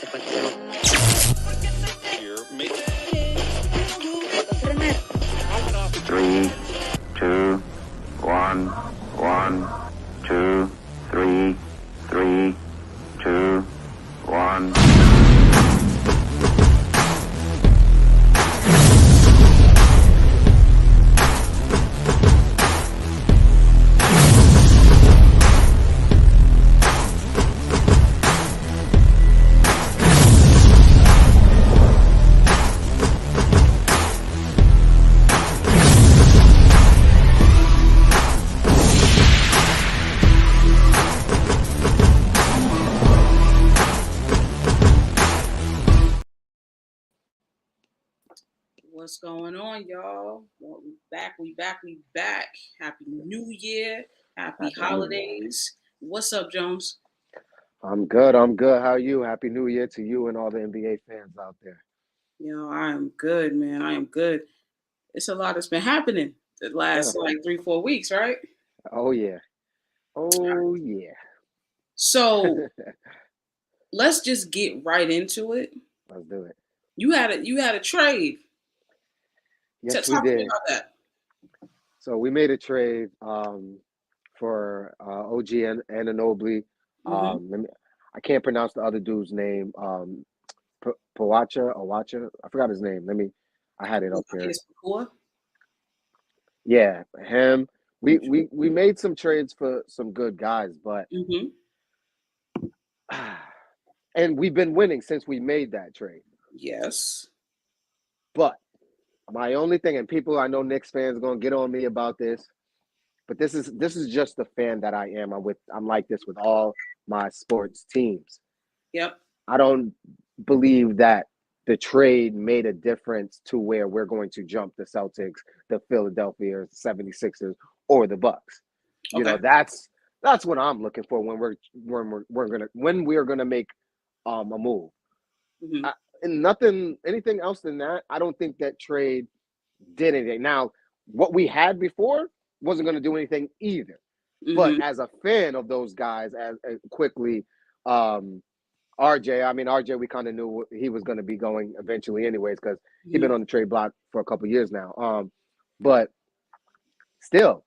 Three, two, one, one, two, three, three, two, one. What's going on, y'all? Well, we back. Happy New Year. Happy holidays. What's up, Jones? I'm good. How are you? Happy New Year to you and all the NBA fans out there. I am good, man. I am good. It's a lot that's been happening the last 3-4 weeks, right? Oh yeah. Oh yeah. So let's just get right into it. Let's do it. You had a trade. Yes, Talk we to me did. about that. So we made a trade for OG and Anunoby. I can't pronounce the other dude's name. Awacha. I forgot his name. I had it up here. Yeah, him. We made some trades for some good guys, but and we've been winning since we made that trade. Yes. But my only thing, and people, I know Knicks fans are gonna get on me about this, but this is just the fan that I am. I'm like this with all my sports teams. Yep. I don't believe that the trade made a difference to where we're going to jump the Celtics, the Philadelphia 76ers, or the Bucks. You know, that's what I'm looking for when we're gonna make a move. And anything else than that, I don't think that trade did anything. Now, what we had before wasn't going to do anything either. But as a fan of those guys, as quickly, RJ, we kind of knew he was going to be going eventually anyways, because he's been on the trade block for a couple of years now. But still,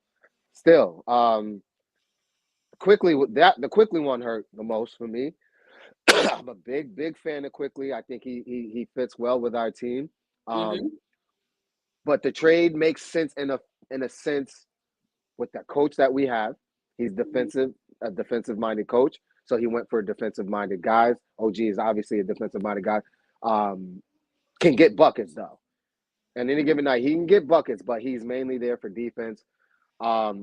quickly, the quickly one hurt the most for me. I'm a big fan of Quickly. I think he fits well with our team. But the trade makes sense in a sense with the coach that we have. He's a defensive-minded coach. So he went for defensive-minded guys. OG is obviously a defensive-minded guy. Can get buckets though. And any given night, he can get buckets, but he's mainly there for defense. I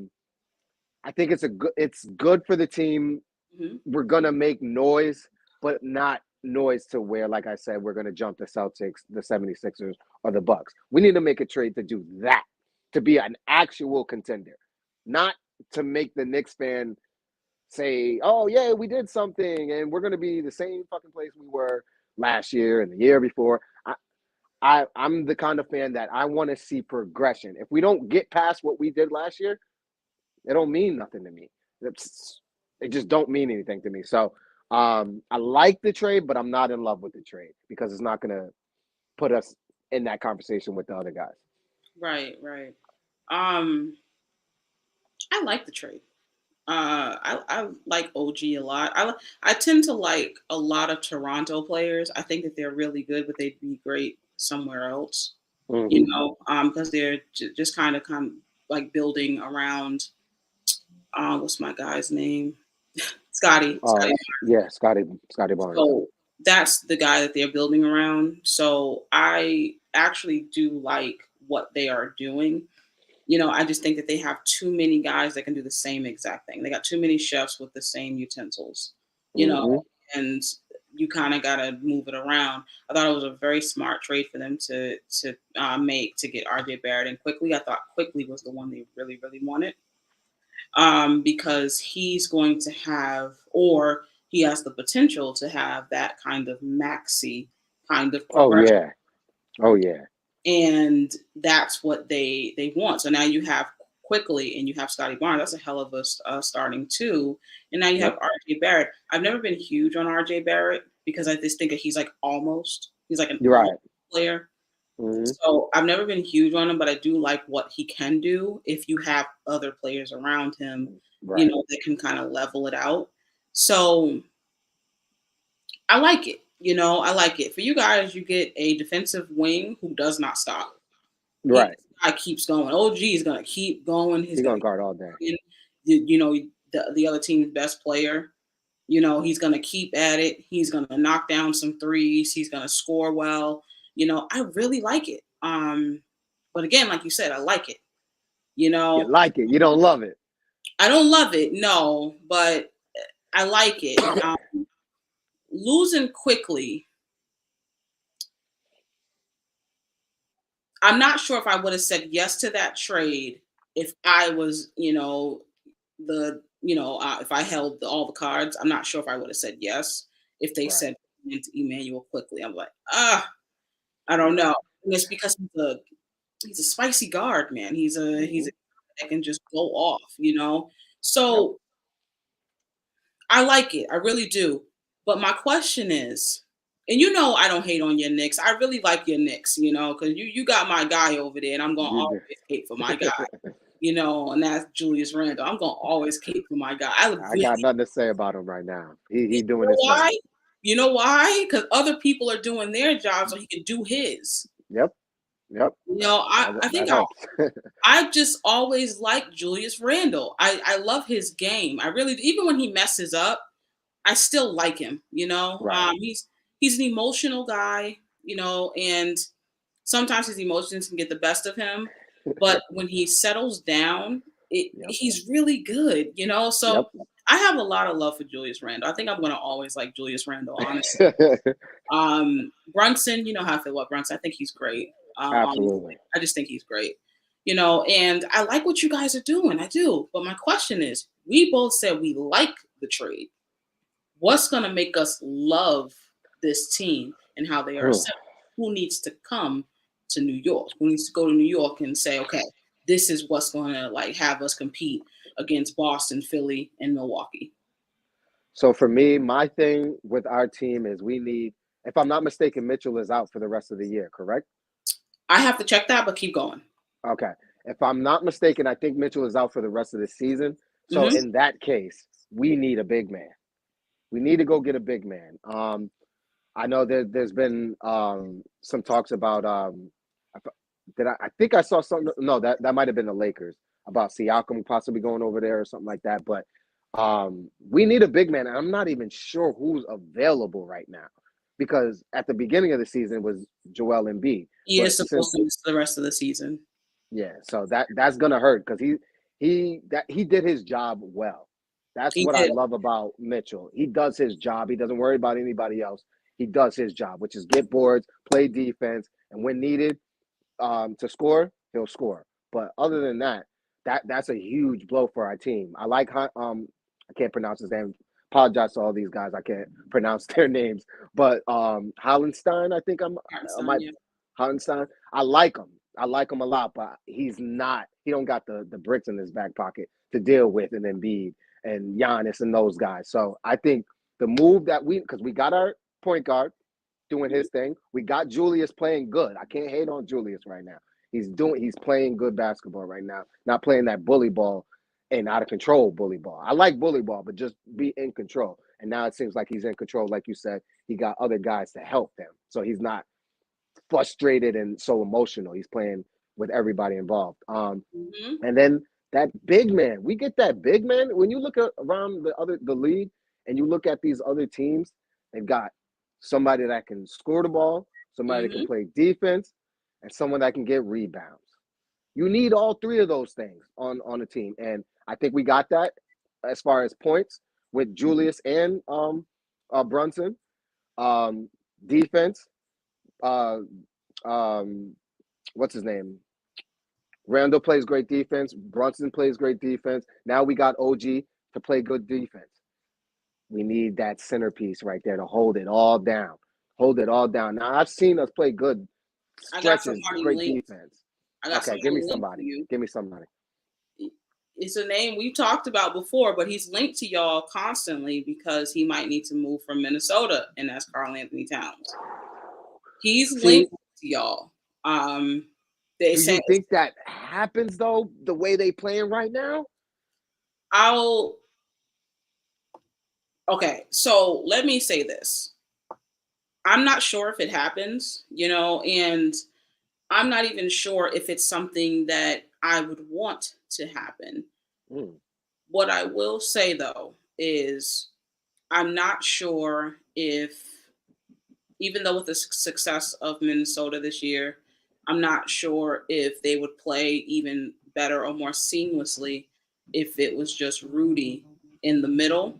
think it's good for the team. We're gonna make noise, but not noise to where, like I said, we're gonna jump the Celtics, the 76ers, or the Bucks. We need to make a trade to do that, to be an actual contender, not to make the Knicks fan say, "Oh yeah, we did something, and we're gonna be the same fucking place we were last year and the year before." I'm the kind of fan that I want to see progression. If we don't get past what we did last year, it don't mean nothing to me. It just don't mean anything to me. So I like the trade, but I'm not in love with the trade because it's not gonna put us in that conversation with the other guys. Right. I like the trade. I like OG a lot. I tend to like a lot of Toronto players. I think that they're really good, but they'd be great somewhere else. Because they're just kind of like building around. What's my guy's name? Scotty. Scotty Barnes. So that's the guy that they're building around. So I actually do like what they are doing. I just think that they have too many guys that can do the same exact thing. They got too many chefs with the same utensils, and you kind of got to move it around. I thought it was a very smart trade for them to make to get RJ Barrett in quickly. I thought quickly was the one they really, really wanted. Because he's going to have, or he has the potential to have that kind of maxi kind of progression. Oh yeah. And that's what they want. So now you have quickly and you have Scotty Barnes. That's a hell of a starting two. And now you have RJ Barrett. I've never been huge on RJ Barrett because I just think that he's like he's like an You're right. almost player. Mhm. So I've never been huge on him, but I do like what he can do if you have other players around him, Right. that can kind of level it out. So I like it. I like it. For you guys, you get a defensive wing who does not stop. Right. This guy keeps going. OG is gonna keep going. He's He's gonna gonna guard all day. the other team's best player. He's gonna keep at it. He's gonna knock down some threes. He's gonna score well. I really like it. But again, like you said, I like it. You like it. You don't love it. I don't love it, no, but I like it. Losing quickly. I'm not sure if I would have said yes to that trade if I was, if I held all the cards. I'm not sure if I would have said yes if they Right. said into Emmanuel quickly. I'm like, I don't know. And it's because he's a spicy guard, man. He's a that can just go off, So I like it. I really do. But my question is, and I don't hate on your Knicks. I really like your Knicks, because you got my guy over there, and I'm gonna You always hate for my guy, and that's Julius Randle. I'm gonna always hate for my guy. I got nothing to say about him right now. He doing his why? thing. You know why? Because other people are doing their job so he can do his. Yep. I think I just always liked Julius Randle. I love his game. I really, even when he messes up, I still like him. Right. He's an emotional guy. And sometimes his emotions can get the best of him. But when he settles down, he's really good. So. Yep. I have a lot of love for Julius Randle. I think I'm going to always like Julius Randle, honestly. Brunson, you know how I feel about Brunson. I think he's great. Absolutely. I just think he's great. And I like what you guys are doing. I do. But my question is, we both said we like the trade. What's going to make us love this team and how they are set? Who needs to come to New York? Who needs to go to New York and say, okay, this is what's going to have us compete against Boston, Philly, and Milwaukee? So for me, my thing with our team is we need, if I'm not mistaken, Mitchell is out for the rest of the year, correct? I have to check that, but keep going. Okay. If I'm not mistaken, I think Mitchell is out for the rest of the season. So in that case, we need a big man. We need to go get a big man. I know there's been some talks about I think I saw something. No, that might have been the Lakers about Siakam possibly going over there or something like that. But we need a big man. And I'm not even sure who's available right now because at the beginning of the season it was Joel Embiid. He is supposed to miss the rest of the season. Yeah, so that's gonna hurt because he did his job well. That's what I love about Mitchell. He does his job. He doesn't worry about anybody else. He does his job, which is get boards, play defense, and when needed to score, he'll score. But other than that, that's a huge blow for our team. I like I can't pronounce his name. Apologize to all these guys. I can't pronounce their names. But Hollenstein, I think Hollenstein. I like him. I like him a lot, but he don't got the bricks in his back pocket to deal with and Embiid and Giannis and those guys. So I think the move that because we got our point guard doing his thing. We got Julius playing good. I can't hate on Julius right now. He's playing good basketball right now, not playing that bully ball and out of control bully ball. I like bully ball, but just be in control. And now it seems like he's in control. Like you said, he got other guys to help them. So he's not frustrated and so emotional. He's playing with everybody involved. And then that big man, we get that big man. When you look around the league and you look at these other teams, they've got somebody that can score the ball, somebody that can play defense, and someone that can get rebounds. You need all three of those things on a team. And I think we got that as far as points with Julius and Brunson. Defense, what's his name? Randall plays great defense. Brunson plays great defense. Now we got OG to play good defense. We need that centerpiece right there to hold it all down. Now, I've seen us play good stretches, great defense. Okay, give me somebody. it's a name we talked about before, but he's linked to y'all constantly because he might need to move from Minnesota, and that's Karl Anthony Towns. He's linked to y'all. They do you think that happens though, the way they playing right now? Okay, so let me say this. I'm not sure if it happens, and I'm not even sure if it's something that I would want to happen. What I will say though is I'm not sure if, even though with the success of Minnesota this year, I'm not sure if they would play even better or more seamlessly if it was just Rudy in the middle.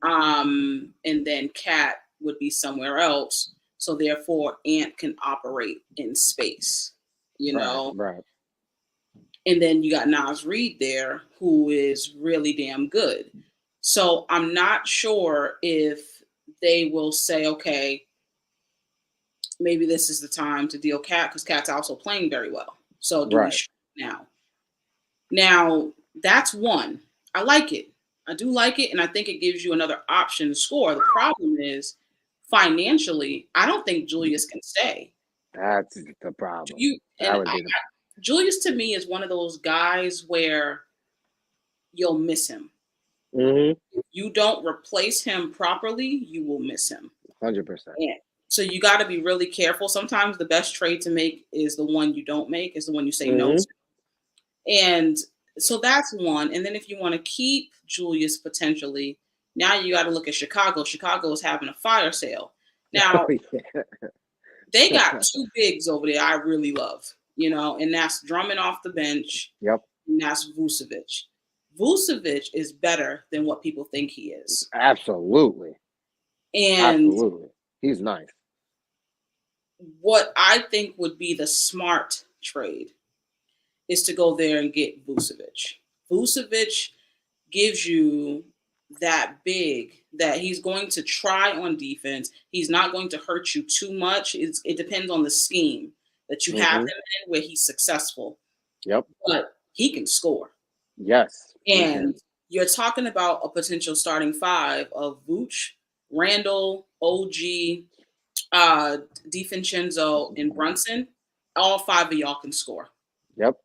And then Cat would be somewhere else. So therefore Ant can operate in space, Right. And then you got Nas Reed there, who is really damn good. So I'm not sure if they will say, okay, maybe this is the time to deal Cat, because Cat's also playing very well. So do we now? Now, that's one. I like it. I do like it, and I think it gives you another option to score. The problem is, financially, I don't think Julius can stay. That's the problem. Julius, to me, is one of those guys where you'll miss him. If you don't replace him properly, you will miss him. 100%. Yeah. So you got to be really careful. Sometimes the best trade to make is the one you don't make, is the one you say no to. And so that's one. And then if you want to keep Julius potentially, now you got to look at Chicago. Chicago is having a fire sale. Now, they got two bigs over there I really love, and that's Drummond off the bench. Yep. And that's Vucevic. Vucevic is better than what people think he is. Absolutely. And absolutely. He's nice. What I think would be the smart trade is to go there and get Vucevic. Vucevic gives you that big that he's going to try on defense. He's not going to hurt you too much. It depends on the scheme that you have him in where he's successful. Yep. But he can score. Yes. And you're talking about a potential starting five of Vooch, Randall, OG, DiVincenzo, and Brunson. All five of y'all can score. Yep.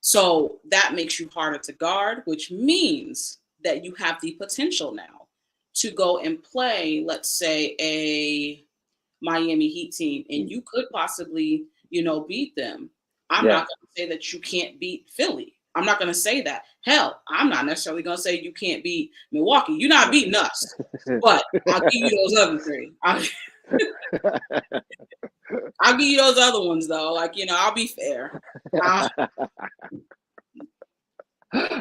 So that makes you harder to guard, which means that you have the potential now to go and play, let's say, a Miami Heat team, and you could possibly, beat them. I'm not going to say that you can't beat Philly. I'm not going to say that. Hell, I'm not necessarily going to say you can't beat Milwaukee. You're not beating us, but I'll give you those other three. I'll give you those other ones, though. I'll be fair.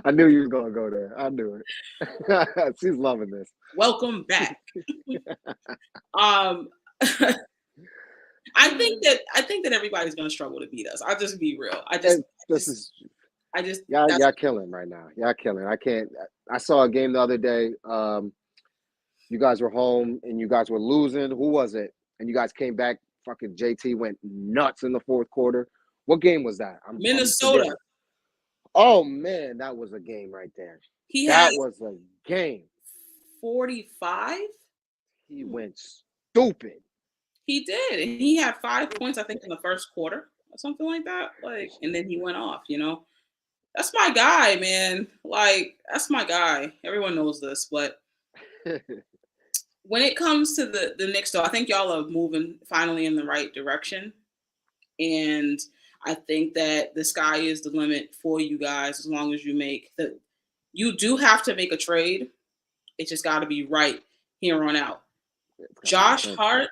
I knew you was going to go there. I knew it. She's loving this. Welcome back. I think that everybody's going to struggle to beat us. I'll just be real. Y'all killing right now. Y'all killing. I saw a game the other day. You guys were home and you guys were losing. Who was it? And you guys came back. Fucking JT went nuts in the fourth quarter. What game was that? Minnesota. Oh man, that was a game right there. That was a game. 45. He went stupid. He did. And he had 5 points, I think, in the first quarter or something like that. And then he went off, That's my guy, man. That's my guy. Everyone knows this, but when it comes to the Knicks, though, I think y'all are moving finally in the right direction. And I think that the sky is the limit for you guys as long as you do have to make a trade. It just got to be right here on out. Josh Hart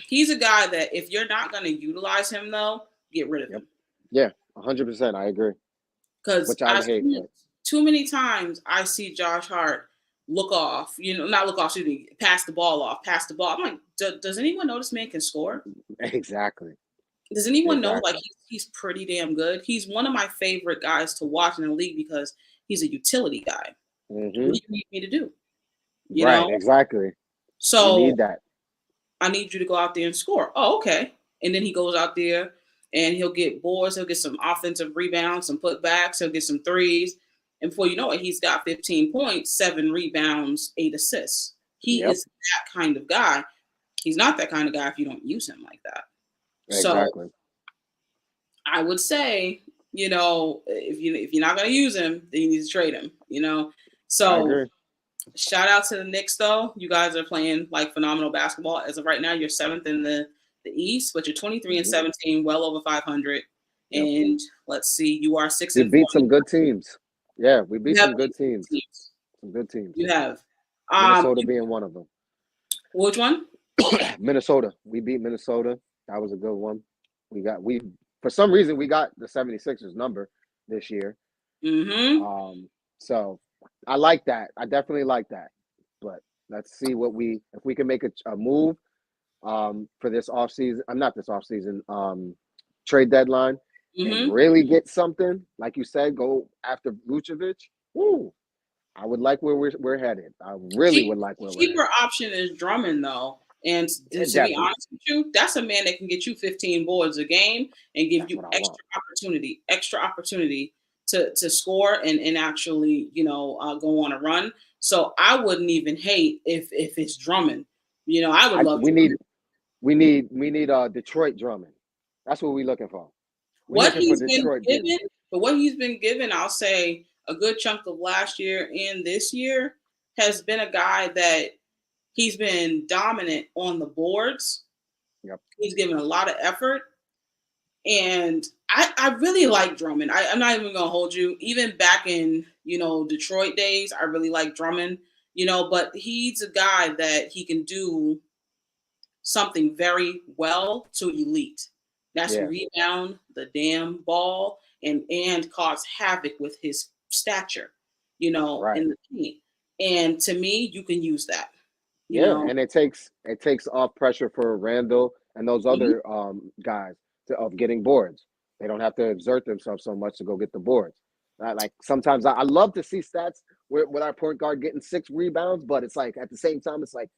he's a guy that if you're not going to utilize him, though, get rid of him. Yeah, 100%. I agree. Because too many times I see Josh Hart look off, not look off, excuse me, pass the ball. I'm like, does anyone know this man can score? Exactly. Does anyone know he's pretty damn good? He's one of my favorite guys to watch in the league because he's a utility guy. What do you need me to do? You know? Exactly. So you need that. I need you to go out there and score. Oh, okay. And then he goes out there and he'll get boards. He'll get some offensive rebounds, some putbacks. He'll get some threes. And before you know it, he's got 15 points, 7 rebounds, 8 assists. He is that kind of guy. He's not that kind of guy if you don't use him like that. Exactly. So I would say, if you're not going to use him, then you need to trade him, So shout out to the Knicks, though. You guys are playing like phenomenal basketball. As of right now, you're 7th in the East, but you're 23 and 17, well over 500. Yep. And let's see, you are 6 and 4. We beat some good teams. Yeah, we beat some good teams. Some good teams. You have. Minnesota being one of them. Which one? Minnesota. We beat Minnesota. That was a good one. For some reason we got the 76ers number this year. Mm-hmm. So I like that. I definitely like that. But let's see if we can make a move for this offseason. I'm not this offseason, trade deadline. And really get something, like you said, go after Vucevic. Woo! I would like where we're headed. I really would like where we're headed. Cheaper option is Drummond, though. And to be honest with you, that's a man that can get you 15 boards a game and give you extra opportunity to score and actually, go on a run. So I wouldn't even hate if it's Drummond. I would love. We need Detroit Drummond. That's what we're looking for. What he's been given, I'll say a good chunk of last year and this year has been a guy that he's been dominant on the boards. Yep. He's given a lot of effort. And I really like Drummond. I'm not even going to hold you. Even back in, Detroit days, I really like Drummond, but he's a guy that he can do something very well to elite. That's rebound the damn ball and cause havoc with his stature, in the paint. And to me, you can use that. You know? And it takes off pressure for Randall and those other guys of getting boards. They don't have to exert themselves so much to go get the boards. Like sometimes I love to see stats with our point guard getting 6 rebounds, but it's like at the same time, it's like,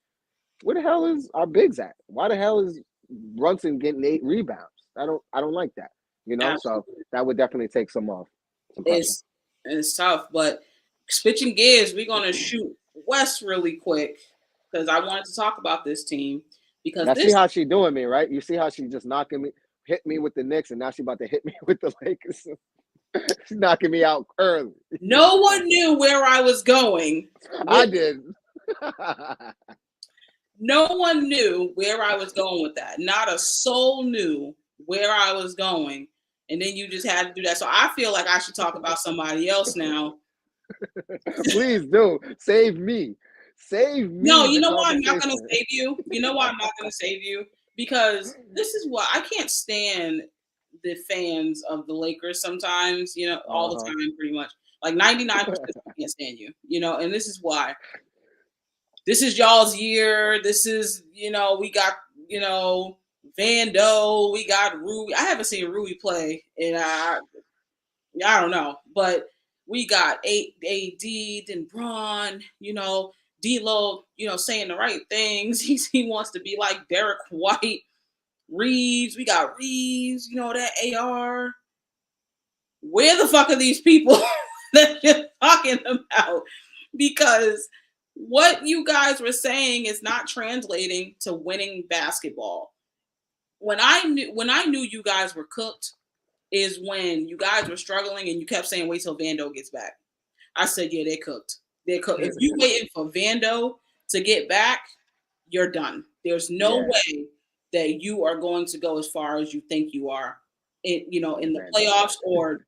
where the hell is our bigs at? Why the hell is Brunson getting 8 rebounds? I don't like that, Absolutely. So that would definitely take some off. It's tough, but switching gears, we're gonna shoot west really quick because I wanted to talk about this team because see how she doing me, right? You see how she just hit me with the Knicks, and now she about to hit me with the Lakers. She's knocking me out early. No one knew where I was going. I did. No one knew where I was going with that. Not a soul knew where I was going. And then you just had to do that. So I feel like I should talk about somebody else now. Please do. Save me. Save me. No, you know why I'm not going to save you? You know why I'm not going to save you? Because this is why I can't stand the fans of the Lakers sometimes, all the time pretty much. Like 99% I can't stand you, and this is why. This is y'all's year. This is, we got, Vando, we got Rui. I haven't seen Rui play, and I don't know, but we got AD, then Bron, D'Lo, saying the right things. He wants to be like Derek White. Reeves, we got Reeves, that AR. Where the fuck are these people that you're talking about? Because what you guys were saying is not translating to winning basketball. When I knew you guys were cooked is when you guys were struggling and you kept saying, wait till Vando gets back. I said, yeah, they're cooked. They're cooked. If you waiting for Vando to get back, you're done. There's no way that you are going to go as far as you think you are in the playoffs or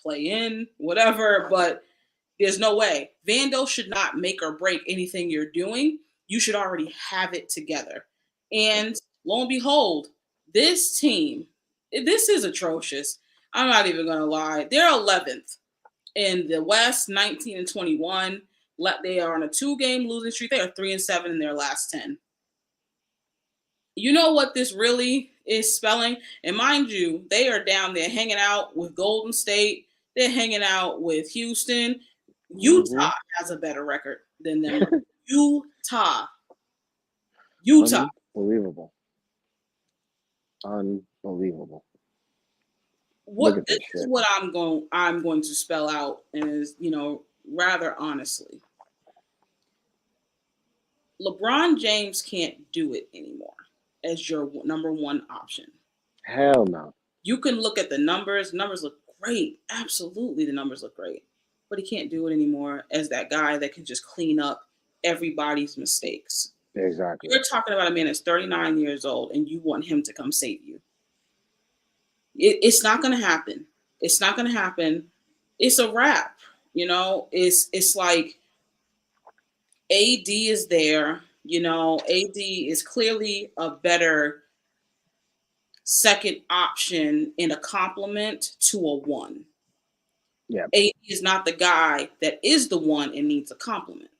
play in, whatever, but there's no way. Vando should not make or break anything you're doing. You should already have it together. And lo and behold, this team, this is atrocious. I'm not even going to lie. They're 11th in the West, 19 and 21. They are on a 2-game losing streak. They are 3-7 in their last 10. You know what this really is spelling? And mind you, they are down there hanging out with Golden State. They're hanging out with Houston. Utah has a better record than them. Utah. Unbelievable. What this is what I'm going to spell out is, rather honestly. LeBron James can't do it anymore as your number one option. Hell no. You can look at the numbers. Numbers look great. Absolutely, the numbers look great. But he can't do it anymore as that guy that can just clean up everybody's mistakes. Exactly. You're talking about a man that's 39 years old and you want him to come save you. It's not going to happen. It's not going to happen. It's a wrap. It's like AD is there. AD is clearly a better second option in a complement to a one. Yeah. AD is not the guy that is the one and needs a compliment.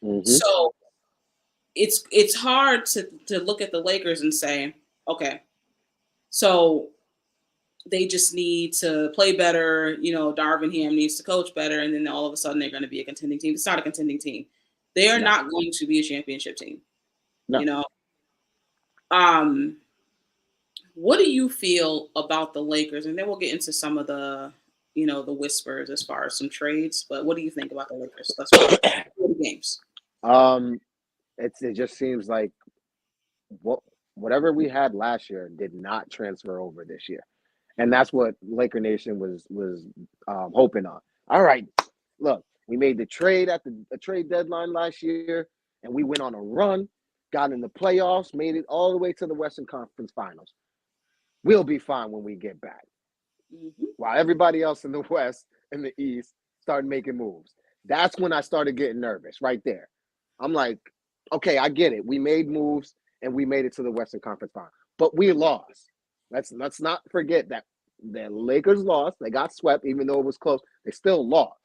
Mm-hmm. So it's hard to look at the Lakers and say, okay, so they just need to play better. Darvin Ham needs to coach better, and then all of a sudden they're going to be a contending team. It's not a contending team. They are not going to be a championship team. No. What do you feel about the Lakers? And then we'll get into some of the, the whispers as far as some trades. But what do you think about the Lakers? Let's go the games. It just seems like whatever we had last year did not transfer over this year, and that's what Laker Nation was hoping on. All right, look, we made the trade at the trade deadline last year, and we went on a run, got in the playoffs, made it all the way to the Western Conference Finals. We'll be fine when we get back. Mm-hmm. While everybody else in the West and the East started making moves. That's when I started getting nervous right there. I'm like, okay, I get it. We made moves and we made it to the Western Conference Final. But we lost. Let's not forget that the Lakers lost. They got swept, even though it was close. They still lost.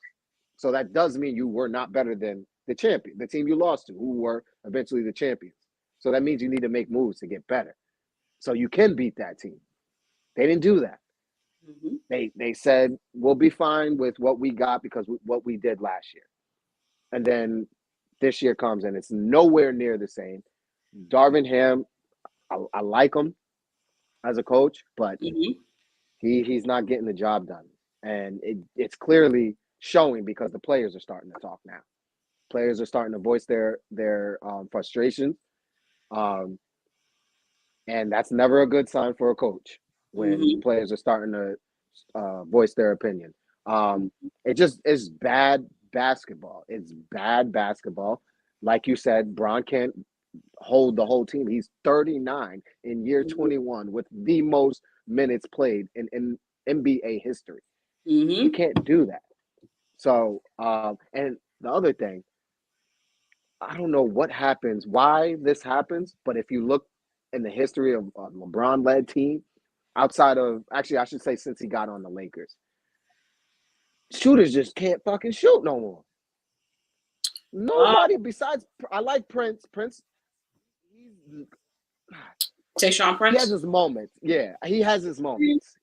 So that does mean you were not better than the champion, the team you lost to, who were eventually the champions. So that means you need to make moves to get better. So you can beat that team. They didn't do that. Mm-hmm. They said, we'll be fine with what we got because what we did last year. And then this year comes and it's nowhere near the same. Darvin Ham, I like him as a coach, but he's not getting the job done. And it's clearly showing because the players are starting to talk now. Players are starting to voice their frustrations. And that's never a good sign for a coach when players are starting to voice their opinion. It's bad basketball. It's bad basketball. Like you said, Bron can't hold the whole team. He's 39 in year 21 with the most minutes played in NBA history. You can't do that. So, and the other thing, I don't know what happens, why this happens, but if you look in the history of a LeBron-led team, outside of, actually, I should say since he got on the Lakers, shooters just can't fucking shoot no more. Nobody besides, I like Prince. Tayshaun Prince? He has his moments. Yeah, he has his moments.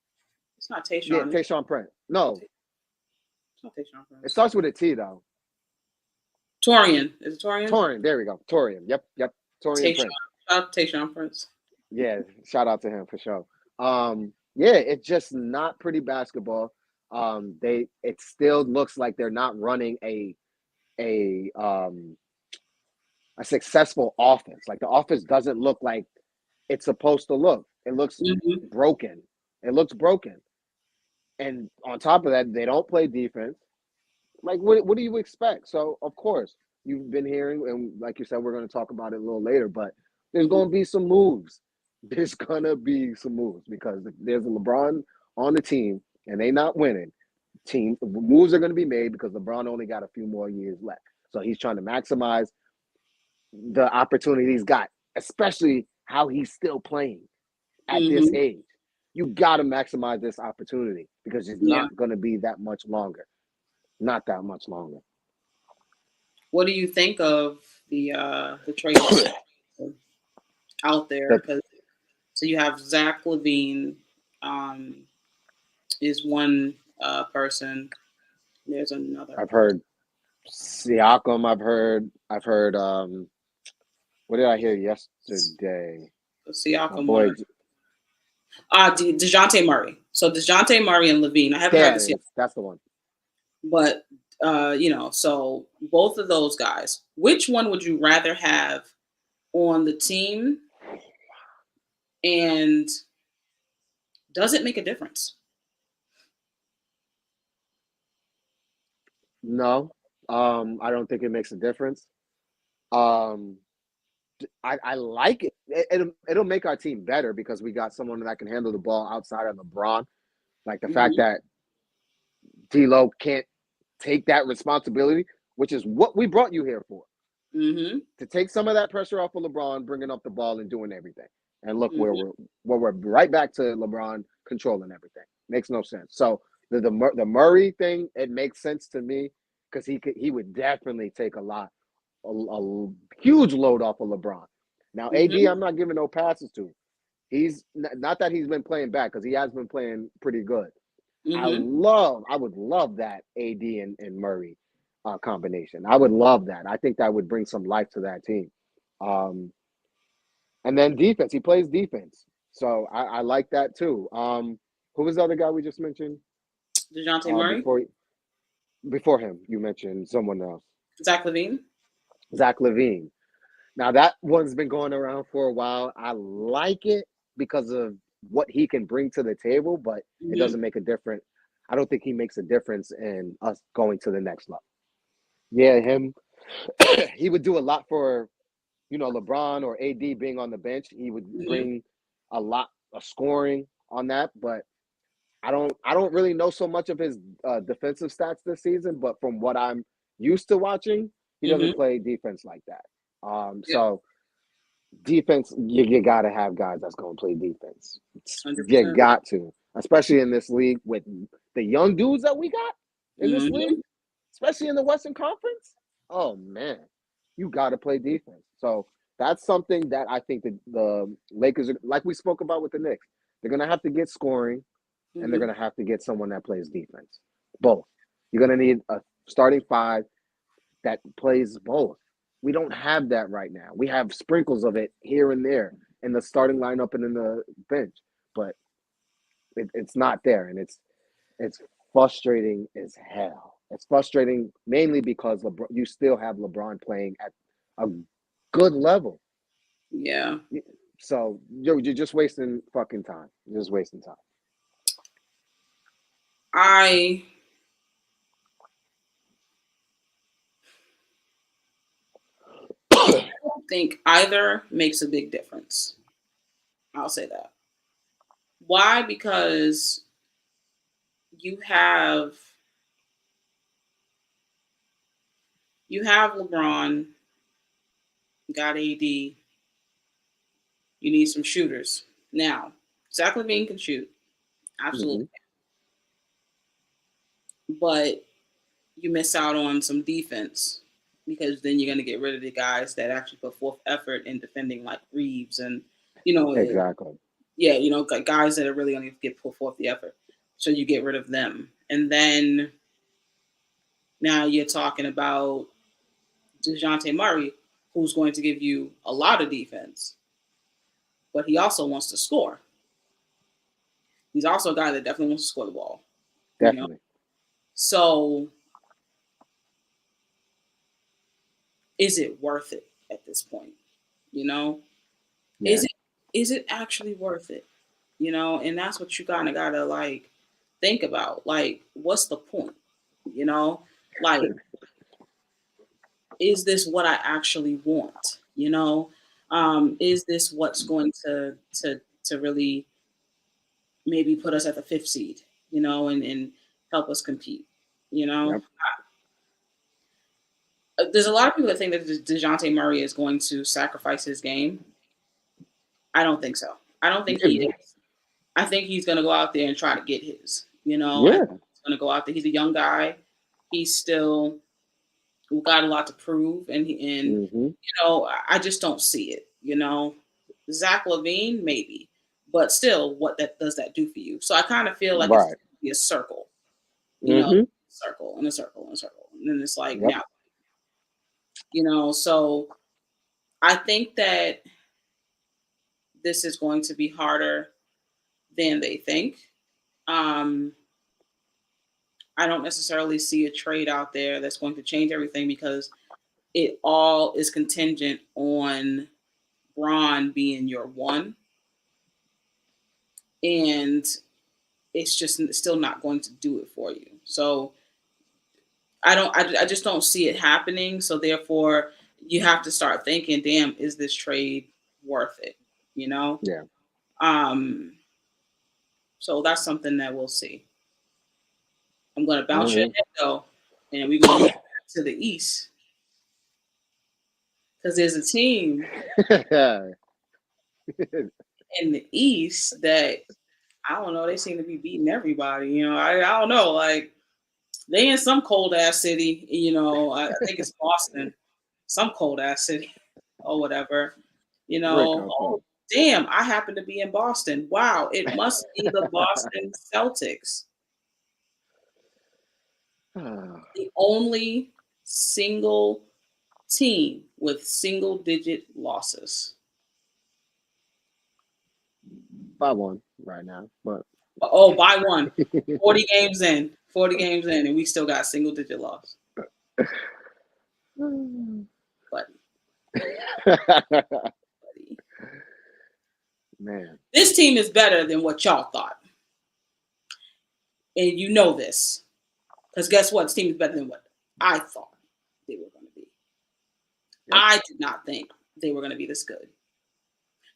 It's not Tayshaun. Yeah, Tayshaun Prince. No. It's not Tayshaun Prince. It starts with a T, though. Torian. Is it Torian? Torian. There we go. Torian. Yep. Torian Prince. Shout out to Tayshaun Prince. Yeah, shout out to him for sure. Yeah, it's just not pretty basketball. It still looks like they're not running a successful offense. Like the offense doesn't look like it's supposed to look. It looks broken. It looks broken. And on top of that, they don't play defense. Like, what do you expect? So, of course, you've been hearing, and like you said, we're going to talk about it a little later, but there's going to be some moves. There's going to be some moves because there's a LeBron on the team, and they not winning. Moves are going to be made because LeBron only got a few more years left. So he's trying to maximize the opportunity he's got, especially how he's still playing at this age. You got to maximize this opportunity because it's not going to be that much longer. Not that much longer. What do you think of the trade out there? So you have Zach LaVine is one person. There's another. I've heard Siakam. I've heard. What did I hear yesterday? Siakam. Boy, DeJounte Murray. So DeJounte Murray and Levine. I haven't heard this yet. That's the one. But so both of those guys, which one would you rather have on the team? And does it make a difference? No, I don't think it makes a difference. I like it. It'll make our team better because we got someone that can handle the ball outside of LeBron. Like the fact that D'Lo can't take that responsibility, which is what we brought you here for. To take some of that pressure off of LeBron, bringing up the ball and doing everything. And look where we're right back to LeBron controlling everything. Makes no sense. So the Murray thing, it makes sense to me because he would definitely take a huge load off of Lebron. Now AD, I'm not giving no passes to. He's not that he's been playing bad because he has been playing pretty good. I would love that AD and Murray combination. I would love that. I think that would bring some life to that team. And then defense. He plays defense. So I like that too. Who was the other guy we just mentioned? DeJounte Murray? Before him, you mentioned someone else. Zach LaVine? Zach LaVine. Now, that one's been going around for a while. I like it because of what he can bring to the table, but it doesn't make a difference. I don't think he makes a difference in us going to the next level. Yeah, him. He would do a lot for, LeBron or AD being on the bench. He would bring a lot of scoring on that, but I don't really know so much of his defensive stats this season, but from what I'm used to watching, he doesn't play defense like that. So defense, you got to have guys that's going to play defense. 100%. You got to, especially in this league with the young dudes that we got in this league, especially in the Western Conference. Oh, man, you got to play defense. So that's something that I think that the Lakers, like we spoke about with the Knicks, they're going to have to get scoring and they're going to have to get someone that plays defense. Both. You're going to need a starting five that plays both. We don't have that right now. We have sprinkles of it here and there in the starting lineup and in the bench, but it's not there, and it's frustrating as hell. It's frustrating mainly because you still have LeBron playing at a good level. Yeah. So you're just wasting fucking time. You're just wasting time. I don't think either makes a big difference. I'll say that. Why? Because you have LeBron, you got AD, you need some shooters. Now, Zach LaVine can shoot. Absolutely. But you miss out on some defense because then you're going to get rid of the guys that actually put forth effort in defending, like Reeves and, exactly. Yeah, guys that are really going to put forth the effort. So you get rid of them. And then now you're talking about DeJounte Murray, who's going to give you a lot of defense, but he also wants to score. He's also a guy that definitely wants to score the ball. Definitely. So is it worth it at this point? Yeah. Is it actually worth it? And that's what you kind of gotta like think about. Like, what's the point? Like, is this what I actually want? Is this what's going to really maybe put us at the 5th seed, and help us compete? Yep. There's a lot of people that think that DeJounte Murray is going to sacrifice his game. I don't think so. I don't think he is. I think he's going to go out there and try to get his. He's going to go out there. He's a young guy. He's still got a lot to prove, and I just don't see it. Zach LaVine maybe, but still, what does that do for you? So I kind of feel like it's going to be a circle, circle and a circle and a circle, and then it's like now, So I think that this is going to be harder than they think. I don't necessarily see a trade out there that's going to change everything because it all is contingent on Braun being your one. And it's just still not going to do it for you. So I just don't see it happening. So therefore you have to start thinking, damn, is this trade worth it? You know? Yeah. So that's something that we'll see. I'm going to bounce your head though, and we're going to move back to the East. Because there's a team in the East that, I don't know, they seem to be beating everybody. You know, I don't know. Like, they in some cold ass city, you know, I think it's Boston, some cold ass city or whatever. You know, oh, damn, I happen to be in Boston. Wow, it must be the Boston Celtics. The only single team with single digit losses. By one right now, but by one. 40 games in, and we still got single digit loss. But man, this team is better than what y'all thought, and you know this, because guess what? This team is better than what I thought they were going to be. Yep. I did not think they were going to be this good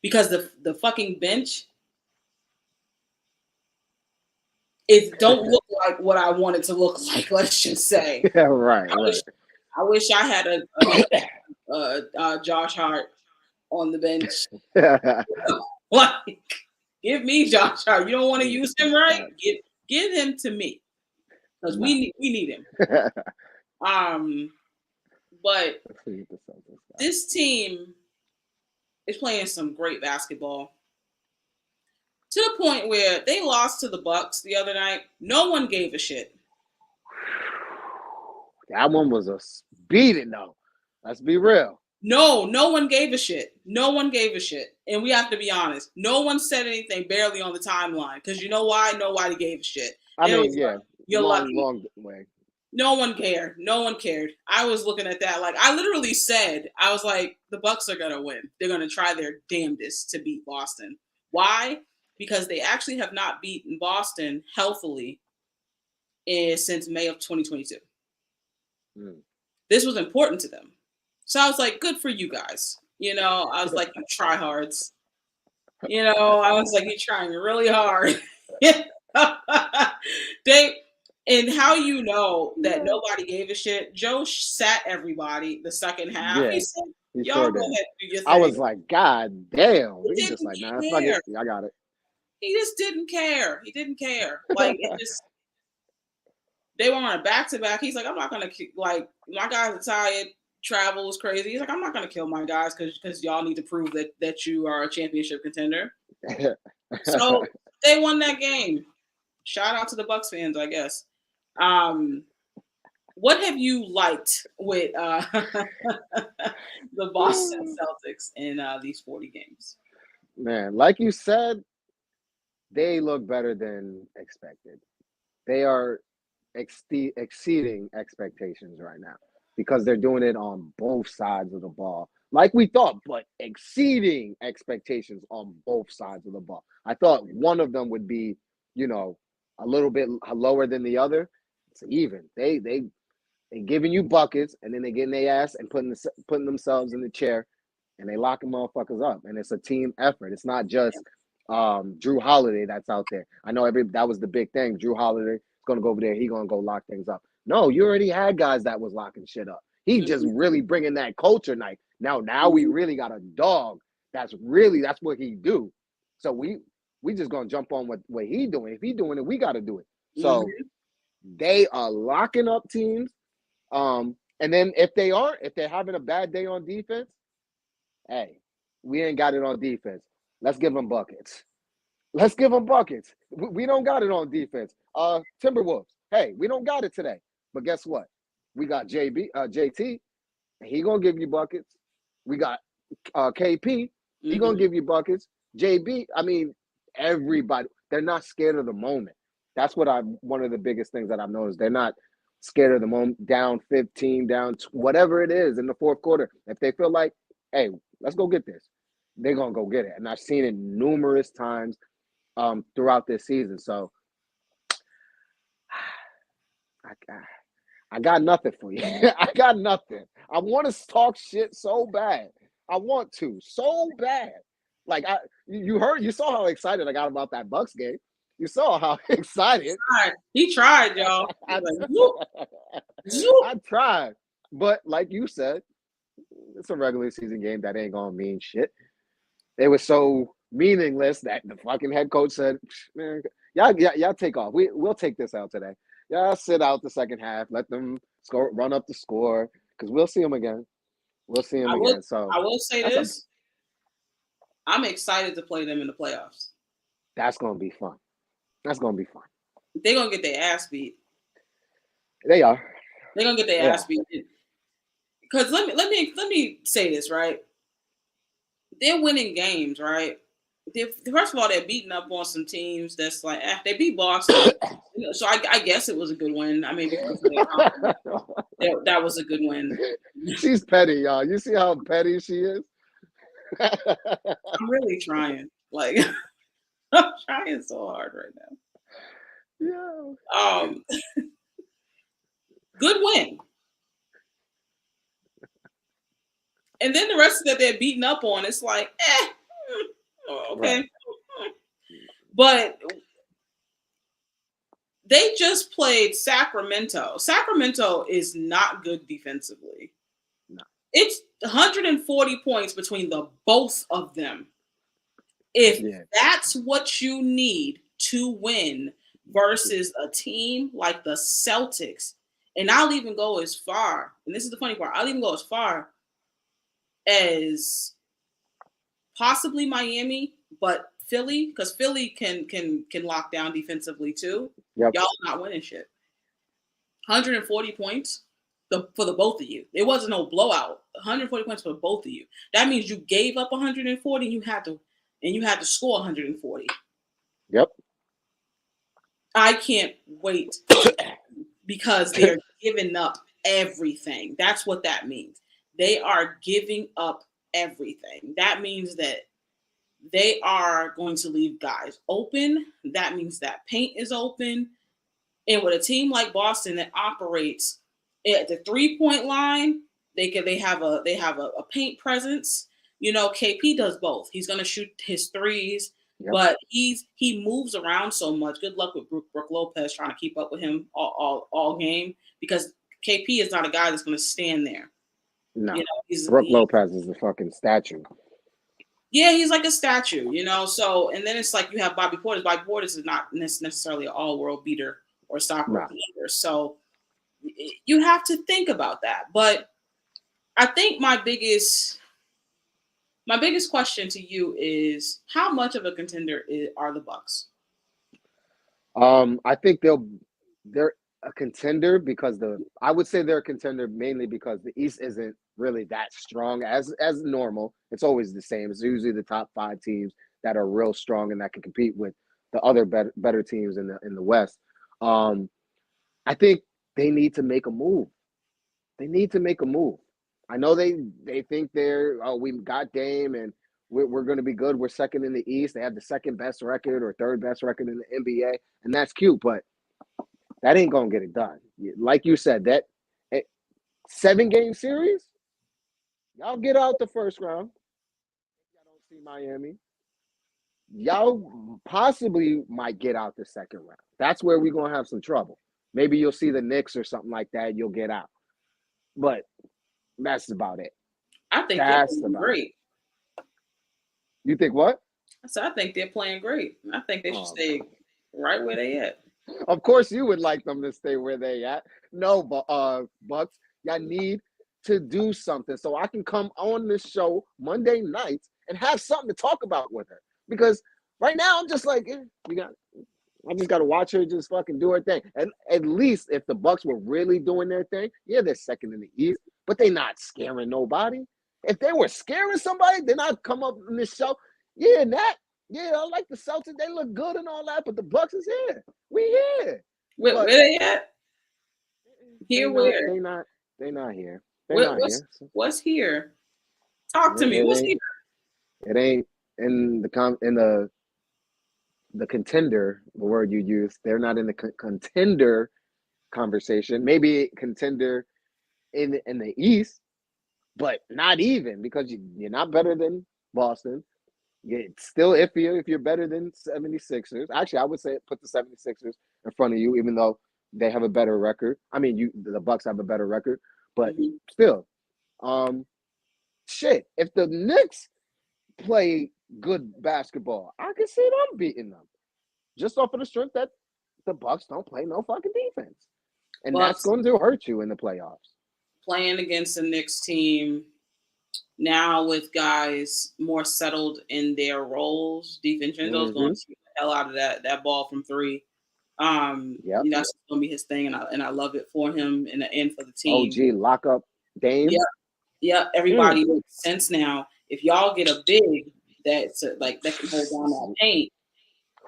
because the fucking bench. It don't look like what I want it to look like. Let's just say. Yeah, right. I wish I had a Josh Hart on the bench. Like, give me Josh Hart. You don't want to use him, right? Give him to me because we need him. But this team is playing some great basketball. To the point where they lost to the Bucks the other night. No one gave a shit. That one was a beating, though. Let's be real. No one gave a shit. No one gave a shit. And we have to be honest. No one said anything barely on the timeline. Because you know why? Nobody gave a shit. You're long way. No one cared. No one cared. I was looking at that. Like, I literally said, I was like, the Bucks are going to win. They're going to try their damnedest to beat Boston. Why? Because they actually have not beaten Boston healthily since May of 2022. This was important to them. So I was like, good for you guys. You know, I was like, you tryhards. You know, I was like, you're trying really hard. And how you know that nobody gave a shit, Joe sat everybody the second half. Yeah, he said, y'all go ahead and do your thing. I was like, God damn. He's just like, nah, fuck it. I got it. He just didn't care. He didn't care. Like, it just, they were on a back-to-back. He's like, I'm not going to, like, my guys are tired. Travel was crazy. He's like, I'm not going to kill my guys because y'all need to prove that you are a championship contender. So they won that game. Shout out to the Bucks fans, I guess. What have you liked with the Boston Celtics in these 40 games? Man, like you said, they look better than expected. They are exceeding expectations right now because they're doing it on both sides of the ball. Like we thought, but exceeding expectations on both sides of the ball. I thought one of them would be, you know, a little bit lower than the other. It's even. They giving you buckets, and then they getting their ass and putting themselves in the chair, and they locking motherfuckers up. And it's a team effort. It's not just Drew Holiday that's out there. I know that was the big thing. Drew Holiday is gonna go over there. He gonna go lock things up. No, you already had guys that was locking shit up. He just really bringing that culture night. Now we really got a dog. That's what he do. So we just gonna jump on what he doing. If he doing it, we got to do it. So they are locking up teams. And then if they're having a bad day on defense, hey, we ain't got it on defense. Let's give them buckets. We don't got it on defense. Timberwolves, hey, we don't got it today. But guess what? We got JT. He gonna give you buckets. We got KP. He gonna give you buckets. JB. I mean, everybody. They're not scared of the moment. That's what one of the biggest things that I've noticed. They're not scared of the moment, down 15, down whatever it is in the fourth quarter. If they feel like, hey, let's go get this, they're going to go get it. And I've seen it numerous times throughout this season. So I got nothing for you. I got nothing. I want to talk shit so bad. I want to so bad. Like you saw how excited I got about that Bucks game. You saw how excited. He tried, y'all. I tried. But like you said, it's a regular season game that ain't gonna mean shit. It was so meaningless that the fucking head coach said, man, y'all take off. We'll take this out today. Y'all sit out the second half, let them run up the score, because we'll see them again. We'll see them again. So I will say this. I'm excited to play them in the playoffs. That's gonna be fun. That's gonna be fun. They're gonna get their ass beat. They are. They're gonna get their ass beat. Because let me say this, right? They're winning games, right? First of all, they're beating up on some teams that's like, they beat Boston. So I guess it was a good win. I mean, that was a good win. She's petty, y'all. You see how petty she is? I'm really trying. Like, I'm trying so hard right now. Yeah. Good win. And then the rest of that they're beating up on, it's like, okay. Right. But they just played Sacramento. Sacramento is not good defensively. No. It's 140 points between the both of them. If that's what you need to win versus a team like the Celtics, and I'll even go as far, and this is the funny part, I'll even go as far as possibly Miami, but Philly, because Philly can lock down defensively too. Yep. Y'all not winning shit. 140 points for the both of you. It wasn't no blowout. 140 points for both of you. That means you gave up 140 and you had to score 140. Yep. I can't wait because they're giving up everything. That's what that means. They are giving up everything. That means that they are going to leave guys open. That means that paint is open. And with a team like Boston that operates at the 3-point line, they have a paint presence. You know, KP does both. He's going to shoot his threes, but he moves around so much. Good luck with Brook Lopez trying to keep up with him all game, because KP is not a guy that's going to stand there. No, you know, Brook Lopez is the fucking statue. Yeah, he's like a statue, you know. So, and then it's like you have Bobby Portis. Bobby Portis is not necessarily an all-world beater or stopper either. So, you have to think about that. But I think my biggest question to you is, how much of a contender are the Bucks? I think they're a contender because I would say they're a contender mainly because the East isn't really that strong as normal. It's always the same. It's usually the top 5 teams that are real strong and that can compete with the other better teams in the West. I think they need to make a move. They need to make a move. I know they think we've got Dame and we're going to be good. We're second in the East. They have the second best record or third best record in the NBA, and that's cute, but that ain't going to get it done. Like you said, that 7-game series, y'all get out the first round. Y'all don't see Miami. Y'all possibly might get out the second round. That's where we're going to have some trouble. Maybe you'll see the Knicks or something like that. You'll get out. But that's about it. I think they're playing great. You think what? I think they're playing great. I think they should stay right where they at. Of course you would like them to stay where they at. No, Bucks, y'all need to do something so I can come on this show Monday nights and have something to talk about with her. Because right now I'm just like, I just got to watch her just fucking do her thing. And at least if the Bucks were really doing their thing, they're second in the East, but they're not scaring nobody. If they were scaring somebody, then I'd come up on this show. Yeah, Nat, Yeah, I like the Celtics. They look good and all that, but the Bucks is here. We here. Where But they at? they Here not. where? They not. They not here. They What, not here. So what's here? Talk to me. it What's ain't. here? It ain't in the contender. The word you use. They're not in the contender conversation. Maybe contender in the East, but not even because you're not better than Boston. It's still iffy if you're better than 76ers. Actually, I would say put the 76ers in front of you, even though they have a better record. I mean, the Bucks have a better record, but Mhm. still, shit. If the Knicks play good basketball, I can see them beating them just off of the strength that the Bucks don't play no fucking defense, and that's Bucks going to hurt you in the playoffs. playing against the Knicks team now with guys more settled in their roles. DiVincenzo's going Mm-hmm. to shoot the hell out of that ball from three. Yep. That's going to be his thing, and I love it for him and for the team. OG lock up Dame. Yeah. Everybody makes sense now. If y'all get a big that's like that can hold down that paint,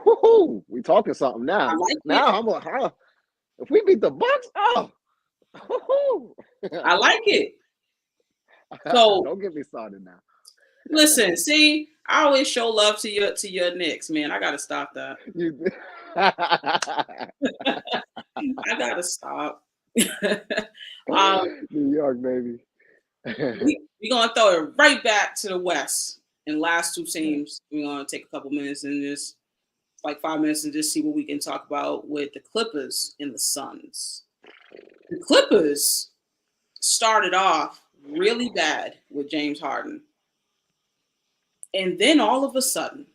Woohoo! We talking something now. I like Now it. I'm like, huh? If we beat the Bucks, oh, I like it. So don't get me started now. listen, see, I always show love to your Knicks, man. I gotta stop that. I gotta stop. New York, baby. We're gonna throw it right back to the West. And last two teams, we're gonna take a couple minutes and just like 5 minutes and just see what we can talk about with the Clippers and the Suns. The Clippers started off really bad with James Harden. And then all of a sudden,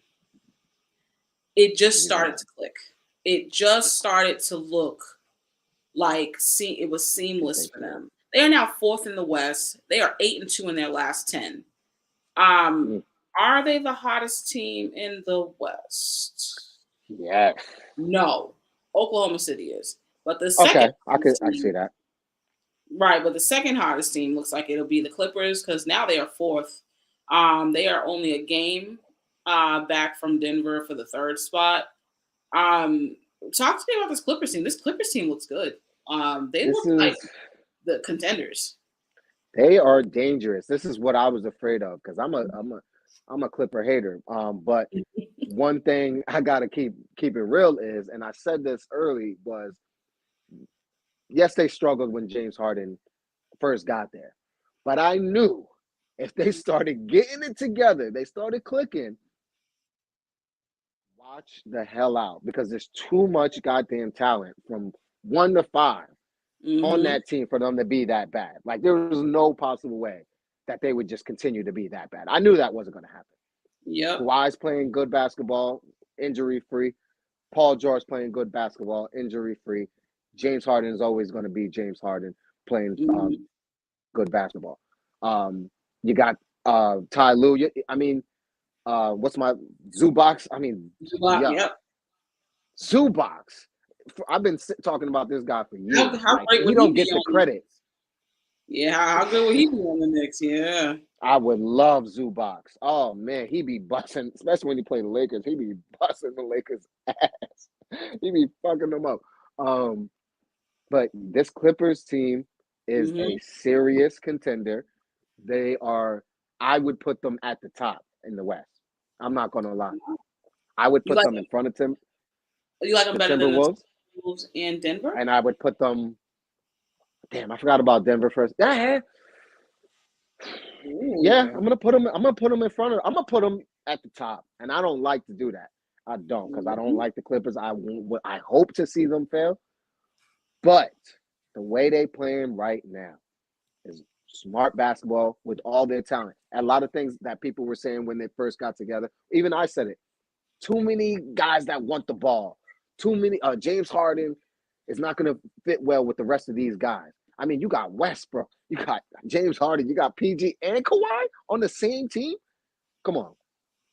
it just started to click. It just started to look like it was seamless for them. They are now fourth in the West. They are 8-2 in their last 10. Are they the hottest team in the West? Yes. No. Oklahoma City is. But the second I see that. Right, but the second hottest team looks like it'll be the Clippers because now they are fourth. They are only a game back from Denver for the third spot. Talk to me about this Clippers team. This Clippers team looks good. They look like the contenders. They are dangerous. This is what I was afraid of because I'm a Clipper hater. But one thing I gotta keep it real is, and I said this early, was yes, they struggled when James Harden first got there. But I knew if they started getting it together, they started clicking, watch the hell out because there's too much goddamn talent from 1 to 5 on that team for them to be that bad. Like there was no possible way that they would just continue to be that bad. I knew that wasn't going to happen. Yep. Kawhi's playing good basketball, injury-free. Paul George playing good basketball, injury-free. James Harden is always going to be James Harden playing good basketball. You got Ty Lue. What's my Zubox? Zubac, yep. Zubox. I've been talking about this guy for years. How great he don't get the credit. Yeah, how good would he be on the Knicks? Yeah. I would love Zubox. Oh man, he be busting, especially when he played the Lakers. He be busting the Lakers' ass. He be fucking them up. But this Clippers team is a serious contender. They are. I would put them at the top in the West. I'm not gonna lie. I would put them in front of Tim. You like them better than the Timberwolves and Denver? And I would put them. Damn, I forgot about Denver first. Yeah, I'm gonna put them. I'm gonna put them in front of. I'm gonna put them at the top, and I don't like to do that. I don't because I don't like the Clippers. I hope to see them fail, but the way they playing right now is smart basketball with all their talent. A lot of things that people were saying when they first got together. Even I said it. Too many guys that want the ball. Too many. James Harden is not going to fit well with the rest of these guys. I mean, you got Westbrook, you got James Harden, you got PG and Kawhi on the same team. Come on,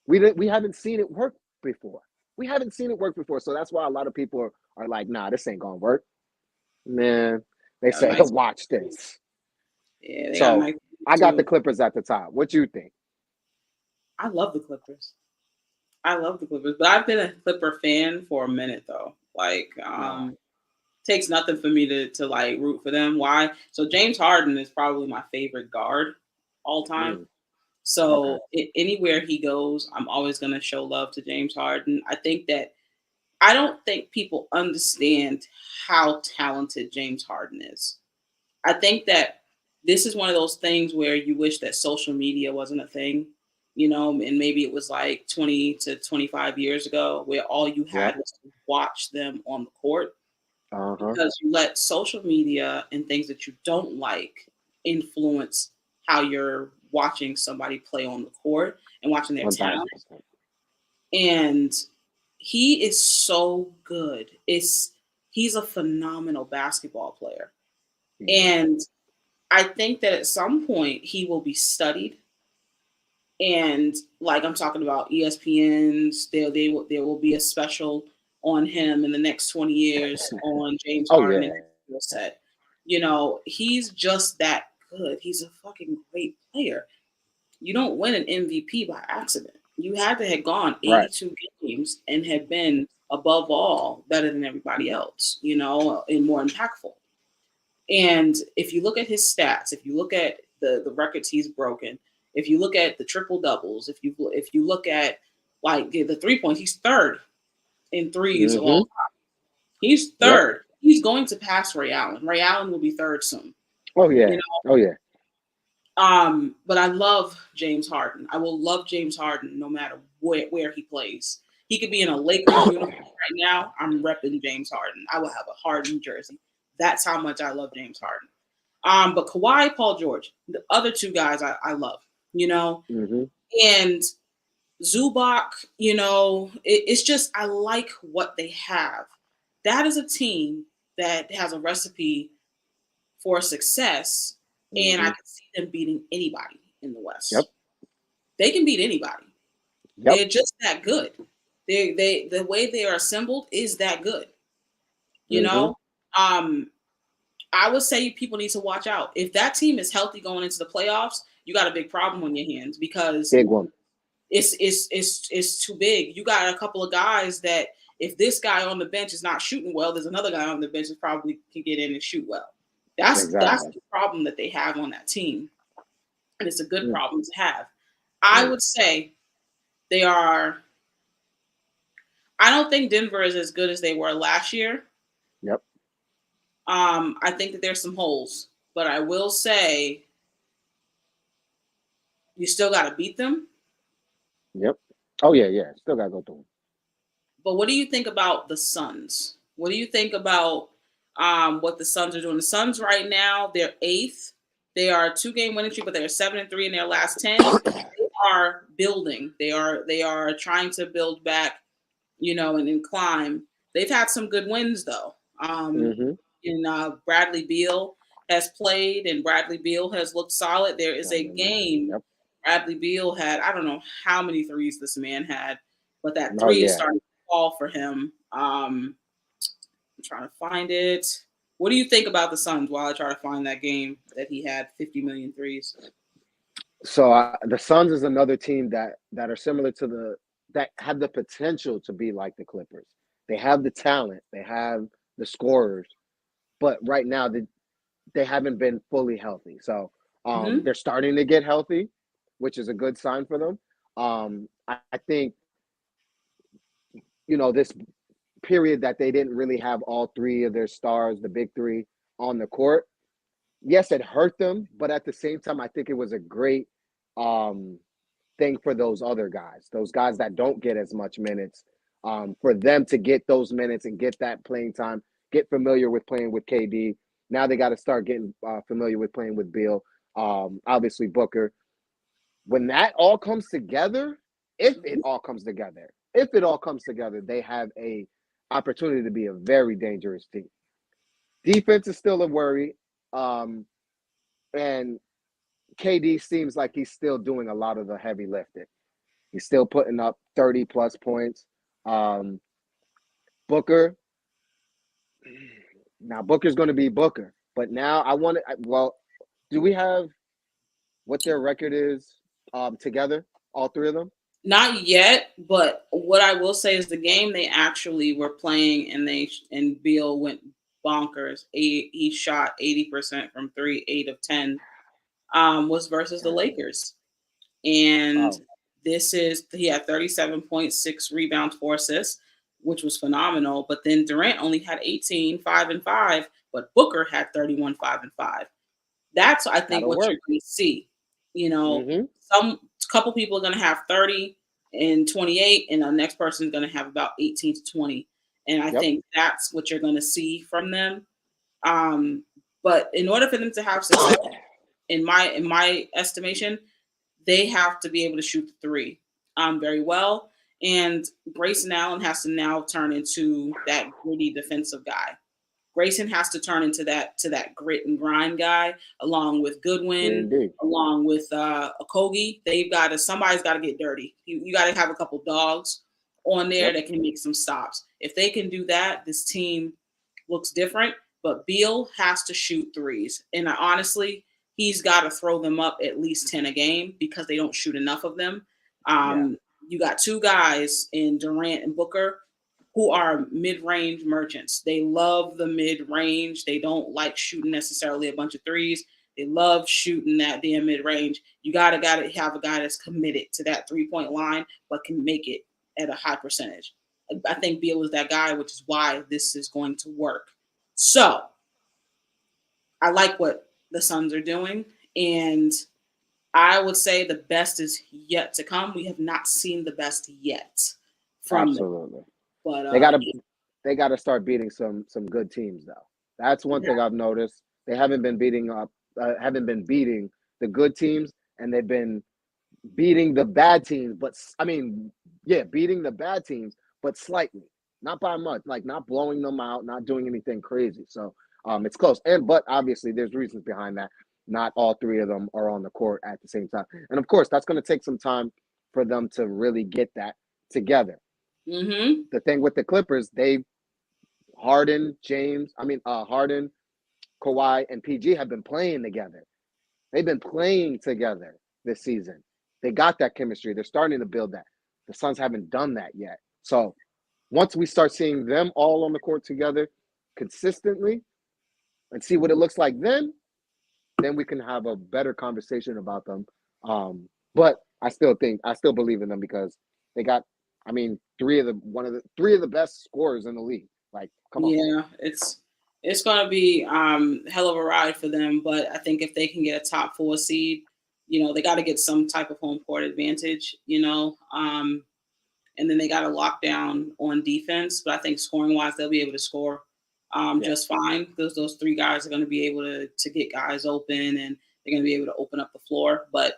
we haven't seen it work before. We haven't seen it work before, so that's why a lot of people are like, "Nah, this ain't gonna work." Man, they say, "Watch this." Yeah, so I got the Clippers at the top. What you think? I love the Clippers. I love the Clippers, but I've been a Clipper fan for a minute though. Like, takes nothing for me to like root for them. Why? So James Harden is probably my favorite guard all time. Mm, okay. So anywhere he goes, I'm always gonna show love to James Harden. I don't think people understand how talented James Harden is. I think that this is one of those things where you wish that social media wasn't a thing, and maybe it was like 20 to 25 years ago where all you Yep. had was to watch them on the court, Uh-huh. because you let social media and things that you don't like influence how you're watching somebody play on the court and watching their talent. 1000%. And he is so good. He's a phenomenal basketball player. Yeah. And I think that at some point he will be studied. And like I'm talking about ESPN's, there will be a special on him in the next 20 years on James Oh Harden and yeah. his skill set. He's just that good. He's a fucking great player. You don't win an MVP by accident. You had to have gone Right. 82 games and have been above all better than everybody else, and more impactful. And if you look at his stats, if you look at the records he's broken, if you look at the triple doubles, if you look at like the 3 points, he's third in threes of all Mm-hmm. time. He's Yep. third. He's going to pass Ray Allen. Ray Allen will be third soon. Oh You yeah. Oh yeah. But I love James Harden. I will love James Harden no matter where he plays. He could be in a Lakers uniform right now. I'm repping James Harden. I will have a Harden jersey. That's how much I love James Harden. But Kawhi, Paul George, the other two guys I love, Mm-hmm. and Zubac, it's just I like what they have. That is a team that has a recipe for success, and I Mm-hmm. can see them beating anybody in the West. Yep. They can beat anybody. Yep. They're just that good. The way they are assembled is that good. You Mm-hmm. know, um, I would say people need to watch out. If that team is healthy going into the playoffs, you got a big problem on your hands because Big one. it's too big. You got a couple of guys that if this guy on the bench is not shooting well, there's another guy on the bench that probably can get in and shoot well. That's Exactly. the problem that they have on that team, and it's a good Mm. problem to have. I would say they are. I don't think Denver is as good as they were last year. Yep. I think that there's some holes, but I will say you still got to beat them. Yep. Oh yeah. Yeah. Still gotta go through 'em. But what do you think about the Suns? What do you think about what the Suns are doing? The Suns right now, they're eighth. They are a 2-game winning streak, but they're 7-3 in their last 10. They are building. They are trying to build back, and climb. They've had some good wins though. Mm-hmm. Bradley Beal has played, and Bradley Beal has looked solid. There is a game Yep. Bradley Beal had. I don't know how many threes this man had, but that Oh three is yeah. starting to fall for him. I'm trying to find it. What do you think about the Suns while I try to find that game that he had 50 million threes? So the Suns is another team that are similar to that have the potential to be like the Clippers. They have the talent, they have the scorers, but right now they haven't been fully healthy. So Mm-hmm. they're starting to get healthy, which is a good sign for them. I think this period that they didn't really have all three of their stars, the big three, on the court. Yes, it hurt them, but at the same time, I think it was a great um, thing for those guys that don't get as much minutes, for them to get those minutes and get that playing time, get familiar with playing with KD. Now they got to start getting familiar with playing with Beal, obviously Booker. When that all comes together, if it all comes together, they have a opportunity to be a very dangerous team. Defense is still a worry, and KD seems like he's still doing a lot of the heavy lifting. He's still putting up 30 plus points. Um, Booker, now Booker's going to be Booker, but now well, do we have what their record is together, all three of them? Not yet, but what I will say is the game they actually were playing and Beal went bonkers. He shot 80% from three, 8 of 10. Was versus the Lakers. And Oh, he had 37.6 rebounds, 4 assists, which was phenomenal. But then Durant only had 18, 5 and 5, but Booker had 31, 5 and 5. That's, I think, that'll what you're work. going to see. You know, Mm-hmm. some couple people are going to have 30 and 28, and the next person is going to have about 18 to 20. And I Yep. think that's what you're going to see from them. But in order for them to have success, in my estimation, they have to be able to shoot the three very well. And Grayson Allen has to now turn into that gritty defensive guy. Grayson has to turn into that grit and grind guy, along with Goodwin, Indeed. along with Okogie. Somebody's got to get dirty. You got to have a couple dogs on there Yep. that can make some stops. If they can do that, this team looks different. But Beal has to shoot threes, and honestly, he's got to throw them up at least 10 a game because they don't shoot enough of them. Yeah. You got two guys in Durant and Booker who are mid-range merchants. They love the mid-range. They don't like shooting necessarily a bunch of threes. They love shooting that damn mid-range. You gotta have a guy that's committed to that three-point line, but can make it at a high percentage. I think Beal is that guy, which is why this is going to work. So I like what the Suns are doing, and I would say the best is yet to come. We have not seen the best yet from them. Absolutely. But They gotta start beating some good teams though. That's one thing I've noticed. They haven't been beating the good teams, and they've been beating the bad teams. But I mean, yeah, beating the bad teams, but slightly, not by much, like not blowing them out, not doing anything crazy. So it's close. But obviously there's reasons behind that. Not all three of them are on the court at the same time, and of course that's going to take some time for them to really get that together. mm-hmm. The thing with the Clippers, Harden, Harden, Kawhi, and PG have been playing together. They've been playing together this season. They got that chemistry. They're starting to build that. The Suns haven't done that yet. So once we start seeing them all on the court together consistently and see what it looks like then we can have a better conversation about them. But I still believe in them because they got, three of the best scorers in the league. Like, come on. Yeah, it's gonna be hell of a ride for them. But I think if they can get a top 4 seed, they got to get some type of home court advantage. And then they got to lock down on defense. But I think scoring wise, they'll be able to score just fine because those three guys are going to be able to get guys open, and they're going to be able to open up the floor. But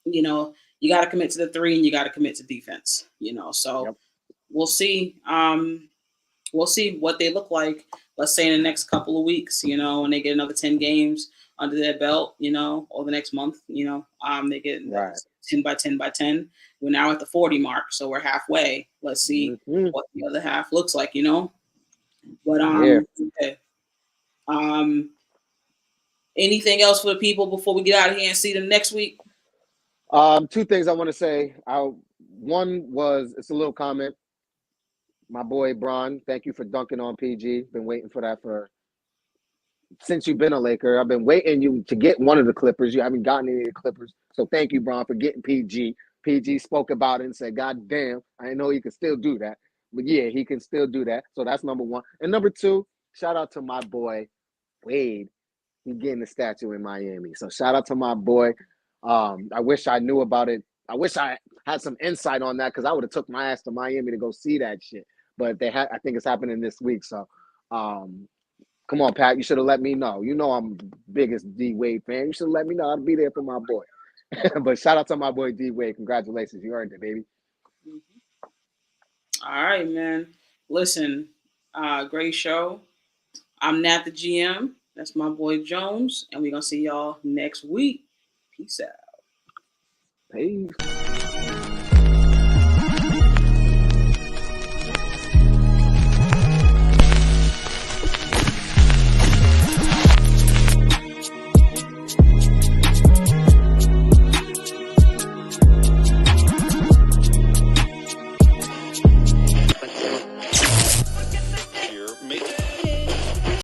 you got to commit to the three, and you got to commit to defense. So Yep. we'll see. We'll see what they look like, let's say in the next couple of weeks, when they get another 10 games under their belt, or the next month, they get Right. 10 by 10 by 10. We're now at the 40 mark, so we're halfway. Let's see what the other half looks like, But okay. Anything else for the people before we get out of here and see them next week? Two things I want to say. One was, it's a little comment. My boy Bron, thank you for dunking on PG. Been waiting for that since you've been a Laker. I've been waiting you to get one of the Clippers. You haven't gotten any of the Clippers. So thank you, Bron, for getting PG. PG spoke about it and said, God damn, I didn't know he could still do that. But yeah, he can still do that. So that's number one. And number two, shout out to my boy Wade. He's getting the statue in Miami. So shout out to my boy. I wish I knew about it. I wish I had some insight on that because I would have took my ass to Miami to go see that shit. But I think it's happening this week. So come on, Pat. You should have let me know. I'm the biggest D Wade fan. You should have let me know. I'll be there for my boy. But shout out to my boy D Wade. Congratulations. You earned it, baby. All right, man. Listen, great show. I'm Nat the GM. That's my boy Jones. And we're going to see y'all next week. Peace out. Peace.